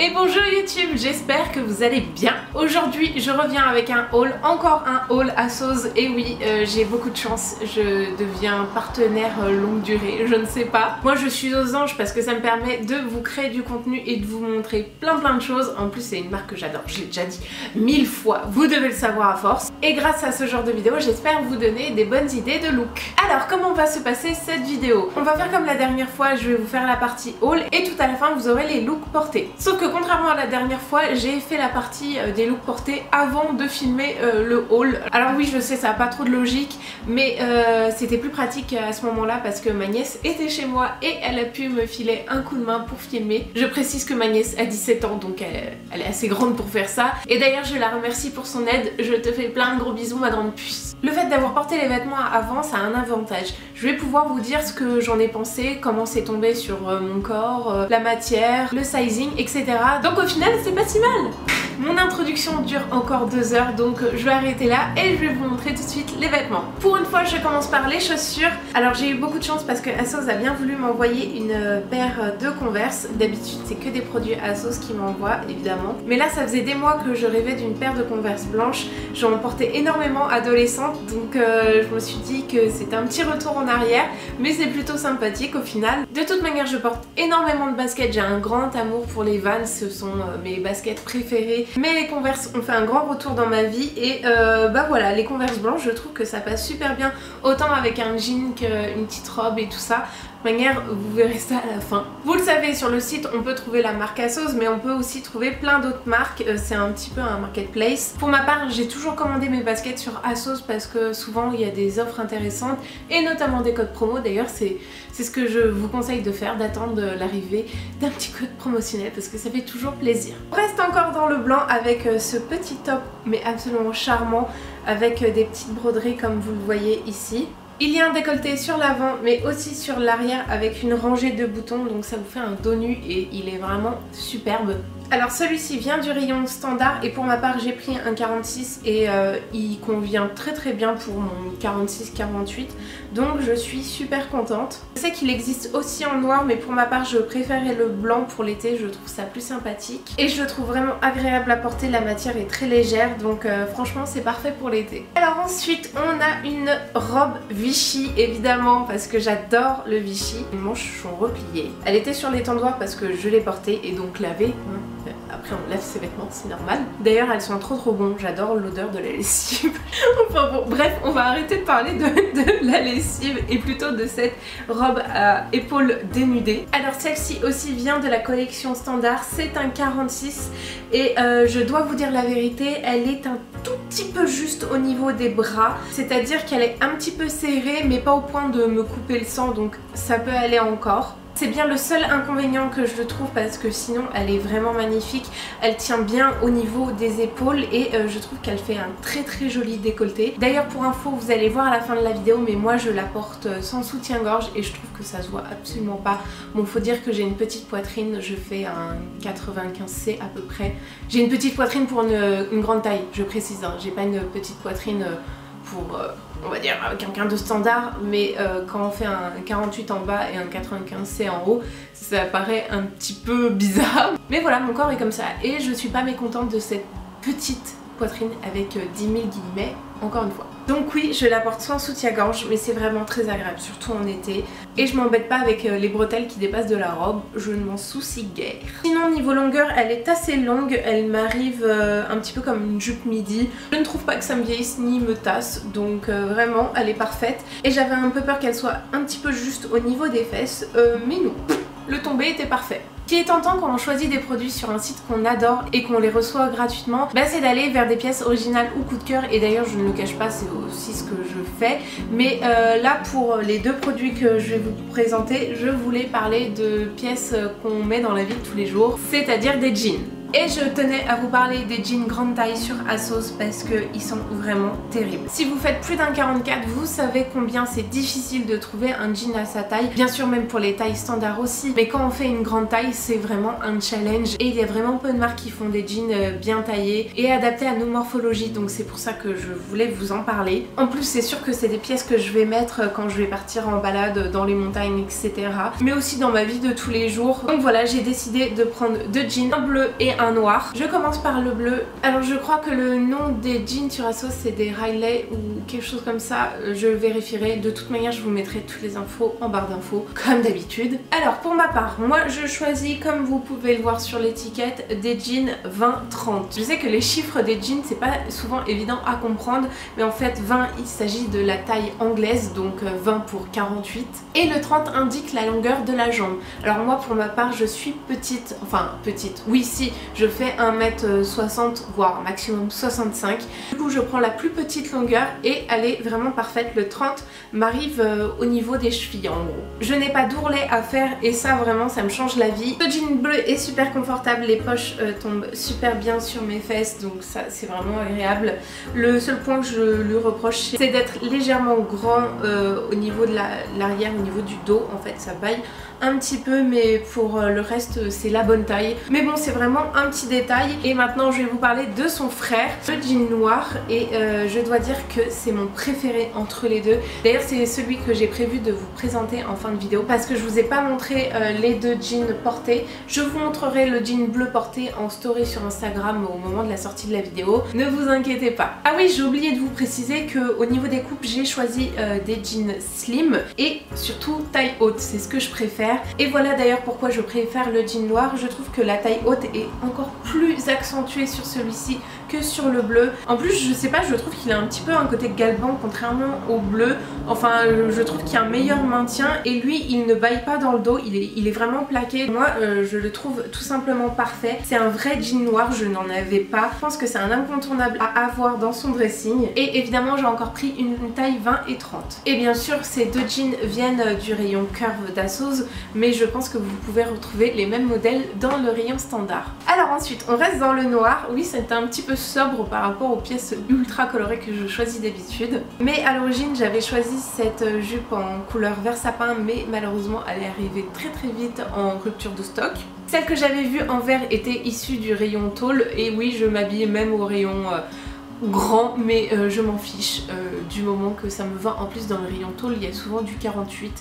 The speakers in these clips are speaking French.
Et bonjour YouTube, j'espère que vous allez bien. Aujourd'hui je reviens avec un haul, encore un haul ASOS. Et oui, j'ai beaucoup de chance, je deviens partenaire longue durée, je ne sais pas. Moi je suis aux anges parce que ça me permet de vous créer du contenu et de vous montrer plein de choses. En plus c'est une marque que j'adore, j'ai déjà dit 1000 fois, vous devez le savoir à force. Et grâce à ce genre de vidéo, j'espère vous donner des bonnes idées de look. Alors comment va se passer cette vidéo? On va faire comme la dernière fois, je vais vous faire la partie haul et tout à la fin vous aurez les looks portés. Sauf que contrairement à la dernière fois, j'ai fait la partie des looks portés avant de filmer le haul. Alors oui, je sais, ça n'a pas trop de logique, mais c'était plus pratique à ce moment-là parce que ma nièce était chez moi et elle a pu me filer un coup de main pour filmer. Je précise que ma nièce a 17 ans, donc elle est assez grande pour faire ça. Et d'ailleurs, je la remercie pour son aide. Je te fais plein de gros bisous, ma grande puce. Le fait d'avoir porté les vêtements avant, ça a un avantage. Je vais pouvoir vous dire ce que j'en ai pensé, comment c'est tombé sur mon corps, la matière, le sizing, etc. Donc au final, c'est pas si mal. Mon introduction dure encore 2 heures, donc je vais arrêter là et je vais vous montrer tout de suite les vêtements. Pour une fois, je commence par les chaussures. Alors j'ai eu beaucoup de chance parce que ASOS a bien voulu m'envoyer une paire de Converse. D'habitude, c'est que des produits ASOS qui m'envoient, évidemment. Mais là, ça faisait des mois que je rêvais d'une paire de Converse blanches. J'en portais énormément adolescente, donc je me suis dit que c'était un petit retour en arrière, mais c'est plutôt sympathique au final. De toute manière, je porte énormément de baskets. J'ai un grand amour pour les Vans, ce sont mes baskets préférées. Mais les Converse ont fait un grand retour dans ma vie et bah voilà, les Converse blanches, je trouve que ça passe super bien, autant avec un jean qu'une petite robe et tout ça. De manière, vous verrez ça à la fin. Vous le savez, sur le site on peut trouver la marque ASOS, mais on peut aussi trouver plein d'autres marques. C'est un petit peu un marketplace. Pour ma part, j'ai toujours commandé mes baskets sur ASOS parce que souvent il y a des offres intéressantes et notamment des codes promo. D'ailleurs c'est ce que je vous conseille de faire, d'attendre l'arrivée d'un petit code promotionnel parce que ça fait toujours plaisir. On reste encore dans le blanc avec ce petit top mais absolument charmant avec des petites broderies comme vous le voyez ici. Il y a un décolleté sur l'avant mais aussi sur l'arrière avec une rangée de boutons, donc ça vous fait un dos nu et il est vraiment superbe. Alors celui-ci vient du rayon standard et pour ma part j'ai pris un 46 et il convient très bien pour mon 46-48, donc je suis super contente. Je sais qu'il existe aussi en noir mais pour ma part je préférais le blanc pour l'été, je trouve ça plus sympathique et je le trouve vraiment agréable à porter, la matière est très légère donc franchement c'est parfait pour l'été. Alors ensuite on a une robe Vichy évidemment parce que j'adore le Vichy. Les manches sont repliées, elle était sur l'étendoir parce que je l'ai portée et donc lavée. Après on lave ses vêtements, c'est normal. D'ailleurs elles sont trop bons, j'adore l'odeur de la lessive. Enfin bon, bref, on va arrêter de parler de la lessive et plutôt de cette robe à épaules dénudées. Alors celle-ci aussi vient de la collection standard, c'est un 46 et je dois vous dire la vérité, elle est un tout petit peu juste au niveau des bras. C'est-à-dire qu'elle est un petit peu serrée mais pas au point de me couper le sang, donc ça peut aller encore. C'est bien le seul inconvénient que je trouve parce que sinon elle est vraiment magnifique, elle tient bien au niveau des épaules et je trouve qu'elle fait un très joli décolleté. D'ailleurs pour info vous allez voir à la fin de la vidéo mais moi je la porte sans soutien-gorge et je trouve que ça se voit absolument pas. Bon, faut dire que j'ai une petite poitrine, je fais un 95C à peu près. J'ai une petite poitrine pour une grande taille, je précise, hein. J'ai pas une petite poitrine pour on va dire quelqu'un de standard, mais quand on fait un 48 en bas et un 95C en haut, ça paraît un petit peu bizarre. Mais voilà, mon corps est comme ça et je suis pas mécontente de cette petite poitrine avec 10 000 guillemets, encore une fois. Donc oui, je la porte sans soutien-gorge, mais c'est vraiment très agréable, surtout en été. Et je m'embête pas avec les bretelles qui dépassent de la robe, je ne m'en soucie guère. Sinon niveau longueur, elle est assez longue, elle m'arrive un petit peu comme une jupe midi. Je ne trouve pas que ça me vieillisse ni me tasse, donc vraiment elle est parfaite. Et j'avais un peu peur qu'elle soit un petit peu juste au niveau des fesses, mais non, le tombé était parfait. Ce qui est tentant quand on choisit des produits sur un site qu'on adore et qu'on les reçoit gratuitement, bah c'est d'aller vers des pièces originales ou coup de cœur, et d'ailleurs je ne le cache pas, c'est aussi ce que je fais. Mais là pour les deux produits que je vais vous présenter, je voulais parler de pièces qu'on met dans la vie de tous les jours, c'est-à-dire des jeans. Et je tenais à vous parler des jeans grande taille sur ASOS parce qu'ils sont vraiment terribles. Si vous faites plus d'un 44, vous savez combien c'est difficile de trouver un jean à sa taille. Bien sûr même pour les tailles standards aussi, mais quand on fait une grande taille c'est vraiment un challenge et il y a vraiment peu de marques qui font des jeans bien taillés et adaptés à nos morphologies, donc c'est pour ça que je voulais vous en parler. En plus c'est sûr que c'est des pièces que je vais mettre quand je vais partir en balade dans les montagnes etc, mais aussi dans ma vie de tous les jours. Donc voilà, j'ai décidé de prendre deux jeans, un bleu et un noir. Je commence par le bleu. Alors je crois que le nom des jeans sur ASOS c'est des Riley ou quelque chose comme ça, je vérifierai. De toute manière je vous mettrai toutes les infos en barre d'infos comme d'habitude. Alors pour ma part, moi je choisis, comme vous pouvez le voir sur l'étiquette, des jeans 20-30. Je sais que les chiffres des jeans c'est pas souvent évident à comprendre, mais en fait 20 il s'agit de la taille anglaise, donc 20 pour 48, et le 30 indique la longueur de la jambe. Alors moi pour ma part je suis petite, enfin petite, oui si, je fais 1m60 voire maximum 65, du coup je prends la plus petite longueur et elle est vraiment parfaite. Le 30 m'arrive au niveau des chevilles en gros. Je n'ai pas d'ourlet à faire et ça vraiment ça me change la vie. Ce jean bleu est super confortable, les poches tombent super bien sur mes fesses, donc ça c'est vraiment agréable. Le seul point que je lui reproche c'est d'être légèrement grand au niveau de l'arrière, au niveau du dos, en fait ça baille un petit peu, mais pour le reste c'est la bonne taille. Mais bon c'est vraiment un petit détail. Et maintenant je vais vous parler de son frère, le jean noir, et je dois dire que c'est mon préféré entre les deux. D'ailleurs c'est celui que j'ai prévu de vous présenter en fin de vidéo parce que je vous ai pas montré les deux jeans portés. Je vous montrerai le jean bleu porté en story sur Instagram au moment de la sortie de la vidéo, ne vous inquiétez pas. Ah oui, j'ai oublié de vous préciser que au niveau des coupes j'ai choisi des jeans slim et surtout taille haute, c'est ce que je préfère. Et voilà d'ailleurs pourquoi je préfère le jean noir. Je trouve que la taille haute est encore plus accentuée sur celui-ci que sur le bleu. En plus je sais pas, je trouve qu'il a un petit peu un côté galban contrairement au bleu. Enfin je trouve qu'il y a un meilleur maintien et lui il ne baille pas dans le dos, il est vraiment plaqué. Moi je le trouve tout simplement parfait. C'est un vrai jean noir, je n'en avais pas. Je pense que c'est un incontournable à avoir dans son dressing. Et évidemment j'ai encore pris une taille 20 et 30. Et bien sûr ces deux jeans viennent du rayon curve d'ASOS, mais je pense que vous pouvez retrouver les mêmes modèles dans le rayon standard. Alors ensuite on reste dans le noir. Oui c'est un petit peu sobre par rapport aux pièces ultra colorées que je choisis d'habitude, mais à l'origine j'avais choisi cette jupe en couleur vert sapin, mais malheureusement elle est arrivée très vite en rupture de stock. Celle que j'avais vue en vert était issue du rayon tôle, et oui je m'habillais même au rayon grand, mais je m'en fiche du moment que ça me va. En plus dans le rayon tôle il y a souvent du 48,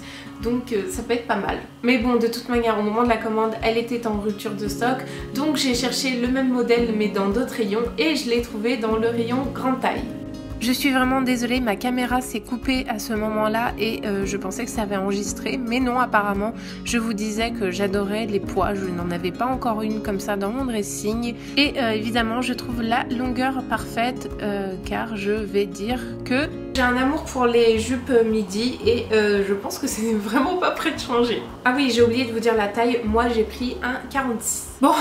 donc ça peut être pas mal. Mais bon de toute manière au moment de la commande elle était en rupture de stock, donc j'ai cherché le même modèle mais dans d'autres rayons et je l'ai trouvé dans le rayon grande taille. Je suis vraiment désolée, ma caméra s'est coupée à ce moment-là et je pensais que ça avait enregistré, mais non apparemment. Je vous disais que j'adorais les poids, je n'en avais pas encore une comme ça dans mon dressing. Et évidemment je trouve la longueur parfaite car je vais dire que j'ai un amour pour les jupes midi et je pense que c'est vraiment pas prêt de changer. Ah oui, j'ai oublié de vous dire la taille, moi j'ai pris un 46. Bon,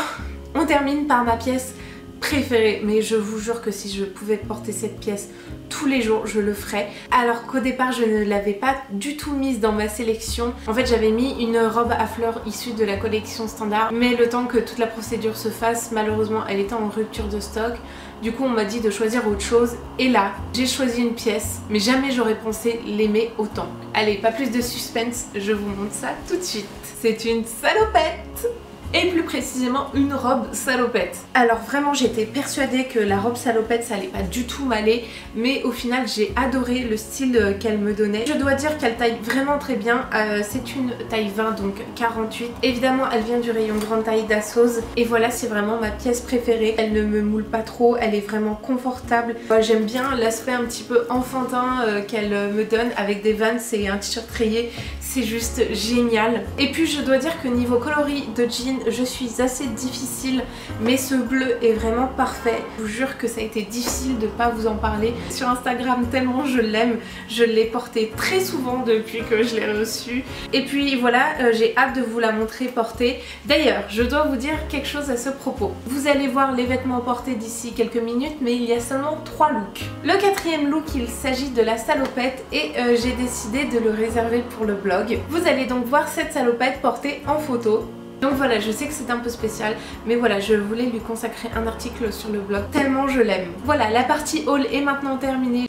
on termine par ma pièce préférée, mais je vous jure que si je pouvais porter cette pièce tous les jours je le ferais, alors qu'au départ je ne l'avais pas du tout mise dans ma sélection. En fait j'avais mis une robe à fleurs issue de la collection standard, mais le temps que toute la procédure se fasse, malheureusement elle était en rupture de stock. Du coup on m'a dit de choisir autre chose et là j'ai choisi une pièce, mais jamais j'aurais pensé l'aimer autant. Allez, pas plus de suspense, je vous montre ça tout de suite. C'est une salopette! Et plus précisément une robe salopette. Alors vraiment j'étais persuadée que la robe salopette ça allait pas du tout m'aller, mais au final j'ai adoré le style qu'elle me donnait. Je dois dire qu'elle taille vraiment très bien, c'est une taille 20 donc 48. Évidemment elle vient du rayon grande taille d'ASOS et voilà, c'est vraiment ma pièce préférée. Elle ne me moule pas trop, elle est vraiment confortable. J'aime bien l'aspect un petit peu enfantin qu'elle me donne avec des Vans et un t-shirt rayé, c'est juste génial. Et puis je dois dire que niveau coloris de jean je suis assez difficile, mais ce bleu est vraiment parfait. Je vous jure que ça a été difficile de pas vous en parler sur Instagram tellement je l'aime. Je l'ai porté très souvent depuis que je l'ai reçu. Et puis voilà, j'ai hâte de vous la montrer portée. D'ailleurs, je dois vous dire quelque chose à ce propos. Vous allez voir les vêtements portés d'ici quelques minutes, mais il y a seulement 3 looks. Le 4e look, il s'agit de la salopette et j'ai décidé de le réserver pour le blog. Vous allez donc voir cette salopette portée en photo. Donc voilà, je sais que c'est un peu spécial, mais voilà, je voulais lui consacrer un article sur le blog tellement je l'aime. Voilà, la partie haul est maintenant terminée.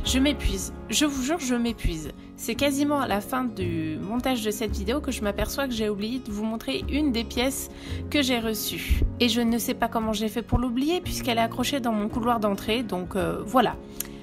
Je m'épuise, je vous jure je m'épuise. C'est quasiment à la fin du montage de cette vidéo que je m'aperçois que j'ai oublié de vous montrer une des pièces que j'ai reçues. Et je ne sais pas comment j'ai fait pour l'oublier puisqu'elle est accrochée dans mon couloir d'entrée, donc voilà.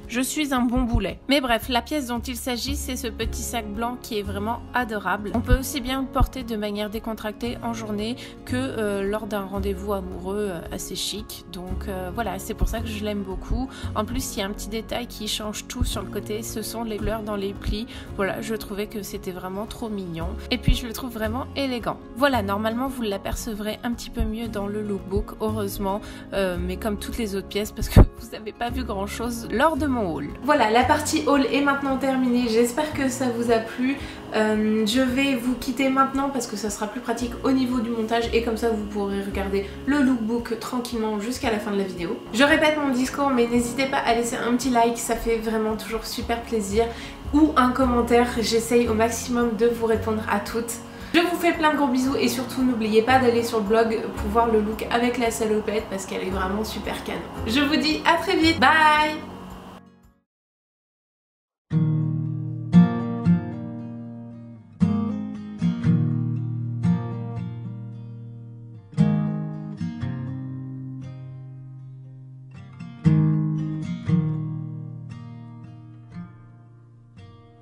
Je suis un bon boulet. Mais bref, la pièce dont il s'agit, c'est ce petit sac blanc qui est vraiment adorable. On peut aussi bien le porter de manière décontractée en journée que lors d'un rendez-vous amoureux assez chic. Donc voilà, c'est pour ça que je l'aime beaucoup. En plus, il y a un petit détail qui change tout sur le côté. Ce sont les fleurs dans les plis. Voilà, je trouvais que c'était vraiment trop mignon. Et puis, je le trouve vraiment élégant. Voilà, normalement, vous l'apercevrez un petit peu mieux dans le lookbook, heureusement. Mais comme toutes les autres pièces, parce que vous n'avez pas vu grand-chose lors de mon haul. Voilà, la partie haul est maintenant terminée. J'espère que ça vous a plu. Je vais vous quitter maintenant parce que ça sera plus pratique au niveau du montage et comme ça vous pourrez regarder le lookbook tranquillement jusqu'à la fin de la vidéo. Je répète mon discours, mais n'hésitez pas à laisser un petit like, ça fait vraiment toujours super plaisir, ou un commentaire. J'essaye au maximum de vous répondre à toutes. Je vous fais plein de gros bisous et surtout n'oubliez pas d'aller sur le blog pour voir le look avec la salopette parce qu'elle est vraiment super canon. Je vous dis à très vite, bye!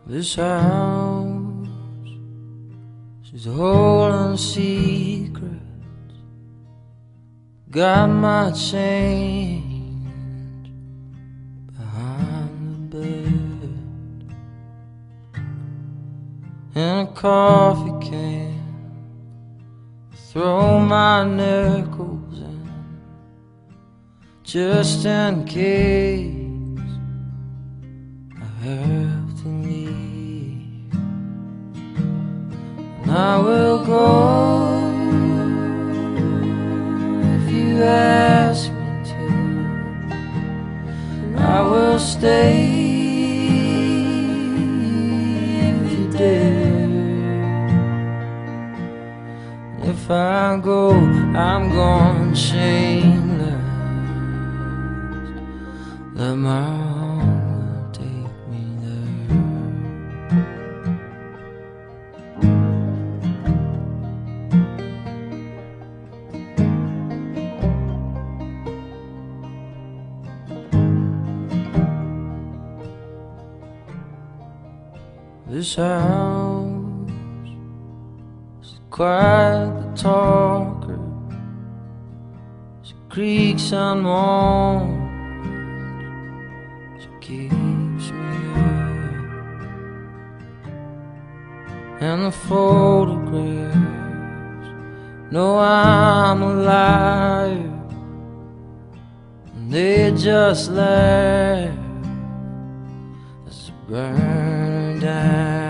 This house, she's holding secrets. Got my change behind the bed, and a coffee can. Throw my nickels in, just in case I have to leave. And I will go if you ask me to, and I will stay if you dare. And if I go, I'm gone shameless. Let my hunger take me there. This house is quite the talker. She creaks and moans. She keeps me up. And the photographs know I'm a liar, and they just laugh as I burn her down.